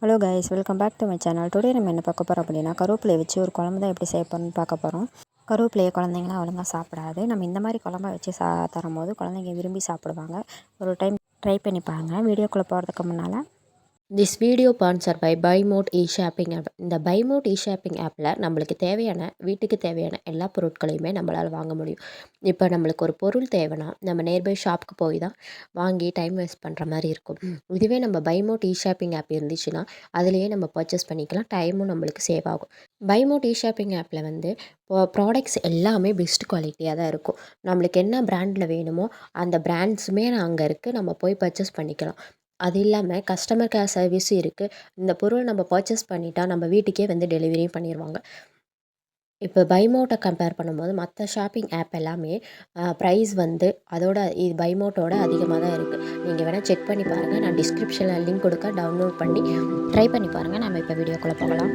Hello guys, welcome back to my channel. Today நம்ம என்ன பார்க்க போகிறோம் அப்படின்னா, கருவேப்பிலையை வச்சு ஒரு குழம்பு தான் எப்படி செய்ய போகிறோம்னு பார்க்க போகிறோம். கருவேப்பிலையை குழந்தைங்களாம் ஒழுங்காக சாப்பிடாது. நம்ம இந்த மாதிரி குழம்பை வச்சு தரும்போது குழந்தைங்க விரும்பி சாப்பிடுவாங்க. ஒரு டைம் ட்ரை பண்ணி பாருங்கள். வீடியோக்குள்ளே போகிறதுக்கு முன்னால் this video sponsor by Bymot e shopping app. இந்த பைமோட் இ-ஷாப்பிங் ஆப்பில் நம்மளுக்கு வீட்டுக்கு தேவையான எல்லா பொருட்களையுமே நம்மளால் வாங்க முடியும். இப்போ நம்மளுக்கு ஒரு பொருள் தேவைன்னா நம்ம நியர்பை ஷாப்புக்கு போய் தான் வாங்கி டைம் வேஸ்ட் பண்ணுற மாதிரி இருக்கும். இதுவே நம்ம பைமோட் இ-ஷாப்பிங் ஆப் இருந்துச்சுன்னா அதிலேயே நம்ம பர்ச்சேஸ் பண்ணிக்கலாம். டைமும் நம்மளுக்கு சேவ் ஆகும். பைமோட் இ-ஷாப்பிங் ஆப்பில் ப்ராடக்ட்ஸ் எல்லாமே பெஸ்ட் குவாலிட்டியாக தான் இருக்கும். நம்மளுக்கு என்ன பிராண்டில் வேணுமோ அந்த பிராண்ட்ஸுமே அங்கே இருக்குது. நம்ம போய் பர்ச்சேஸ் பண்ணிக்கலாம். அது இல்லாமல் கஸ்டமர் கேர் சர்வீஸும் இருக்குது. இந்த பொருள் நம்ம பர்ச்சேஸ் பண்ணிட்டா நம்ம வீட்டுக்கே டெலிவரியும் பண்ணிடுவாங்க. இப்போ பைமோட்டை கம்பேர் பண்ணும்போது மற்ற ஷாப்பிங் ஆப் எல்லாமே ப்ரைஸ் அதோட பைமோட்டோட அதிகமாக தான் இருக்குது. நீங்கள் வேணால் செக் பண்ணி பாருங்கள். நான் டிஸ்கிரிப்ஷனில் லிங்க் கொடுக்க டவுன்லோட் பண்ணி ட்ரை பண்ணி பாருங்கள். நம்ம இப்போ வீடியோக்குள்ளே போகலாம்.